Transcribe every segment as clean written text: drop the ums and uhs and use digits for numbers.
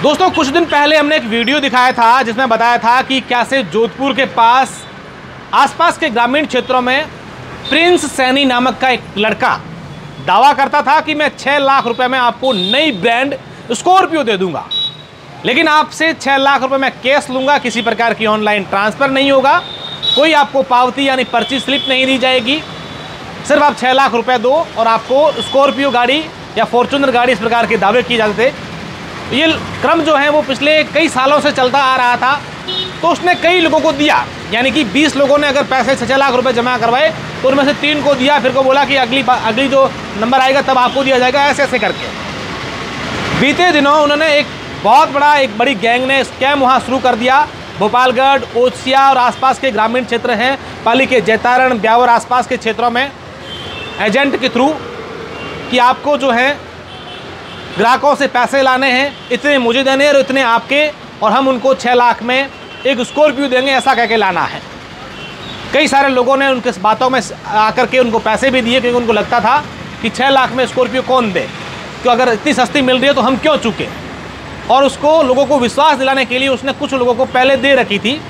दोस्तों कुछ दिन पहले हमने एक वीडियो दिखाया था जिसमें बताया था कि कैसे जोधपुर के पास आसपास के ग्रामीण क्षेत्रों में प्रिंस सैनी नामक का एक लड़का दावा करता था कि मैं 6 लाख रुपए में आपको नई ब्रांड स्कॉर्पियो दे दूंगा, लेकिन आपसे 6 लाख रुपए मैं कैश लूँगा, किसी प्रकार की ऑनलाइन ट्रांसफ़र नहीं होगा, कोई आपको पावती यानी पर्ची स्लिप नहीं दी जाएगी, सिर्फ आप 6 लाख रुपए दो और आपको स्कॉर्पियो गाड़ी या फॉर्च्यूनर गाड़ी, इस प्रकार के दावे किए जाते थे। ये क्रम जो है वो पिछले कई सालों से चलता आ रहा था। तो उसने कई लोगों को दिया, यानी कि 20 लोगों ने अगर पैसे 6 लाख रुपए जमा करवाए तो उनमें से 3 को दिया, फिर को बोला कि अगली जो नंबर आएगा तब आपको दिया जाएगा, ऐसे ऐसे करके। बीते दिनों उन्होंने एक बड़ी गैंग ने स्कैम वहाँ शुरू कर दिया। भोपालगढ़, ओसिया और आसपास के ग्रामीण क्षेत्र हैं, पाली के जैतारण, ब्यावर आसपास के क्षेत्रों में एजेंट के थ्रू कि आपको जो है ग्राहकों से पैसे लाने हैं, इतने मुझे देने हैं और इतने आपके, और हम उनको 6 लाख में एक स्कॉर्पियो देंगे, ऐसा कह के लाना है। कई सारे लोगों ने उनके बातों में आकर के उनको पैसे भी दिए, क्योंकि उनको लगता था कि 6 लाख में स्कॉर्पियो कौन दे, तो अगर इतनी सस्ती मिल रही है तो हम क्यों चूकें। और उसको लोगों को विश्वास दिलाने के लिए उसने कुछ लोगों को पहले दे रखी थी।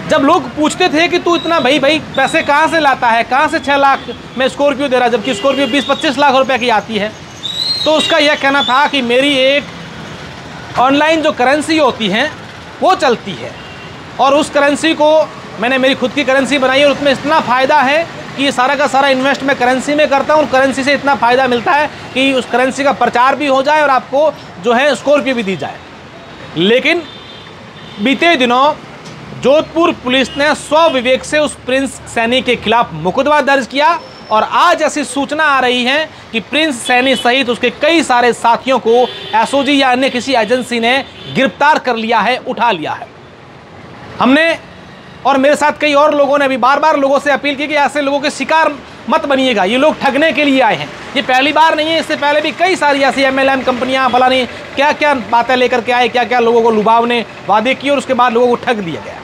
जब लोग पूछते थे कि तू इतना भाई पैसे कहाँ से लाता है, कहाँ से 6 लाख में स्कॉर्पियो दे रहा है, जबकि स्कॉर्पियो 20-25 लाख रुपए की आती है, तो उसका यह कहना था कि मेरी एक ऑनलाइन जो करेंसी होती है वो चलती है और उस करेंसी को मैंने मेरी खुद की करेंसी बनाई और उसमें इतना फ़ायदा है कि ये सारा का सारा इन्वेस्ट मैं करेंसी में करता हूँ और करेंसी से इतना फ़ायदा मिलता है कि उस करेंसी का प्रचार भी हो जाए और आपको जो है स्कॉर्पियो भी दी जाए। लेकिन बीते दिनों जोधपुर पुलिस ने स्वविवेक से उस प्रिंस सैनी के खिलाफ मुकदमा दर्ज किया और आज ऐसी सूचना आ रही है कि प्रिंस सैनी सहित उसके कई सारे साथियों को एसओजी या अन्य किसी एजेंसी ने गिरफ्तार कर लिया है, उठा लिया है। हमने और मेरे साथ कई और लोगों ने भी बार बार लोगों से अपील की कि ऐसे लोगों के शिकार मत बनिएगा, ये लोग ठगने के लिए आए हैं। ये पहली बार नहीं है, इससे पहले भी कई सारी ऐसी MLM कंपनियां फलानी क्या क्या बातें लेकर के आए, क्या क्या लोगों को लुभावने वादे किए और उसके बाद लोगों को ठग दिया गया।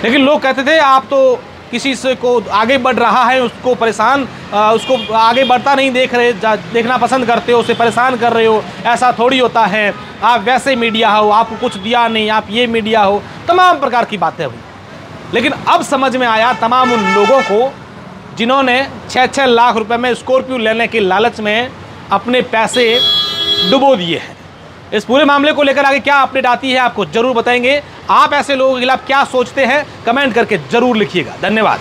लेकिन लोग कहते थे आप तो किसी से को आगे बढ़ रहा है उसको उसको आगे बढ़ता नहीं देखना पसंद करते हो, उसे परेशान कर रहे हो, ऐसा थोड़ी होता है, आप वैसे मीडिया हो, आपको कुछ दिया नहीं, आप ये मीडिया हो, तमाम प्रकार की बातें हुई। लेकिन अब समझ में आया तमाम उन लोगों को जिन्होंने 6-6 लाख रुपए में स्कॉर्पियो लेने के लालच में अपने पैसे डुबो दिए हैं। इस पूरे मामले को लेकर आगे क्या अपडेट आती है आपको जरूर बताएंगे। आप ऐसे लोगों के खिलाफ क्या सोचते हैं, कमेंट करके जरूर लिखिएगा। धन्यवाद।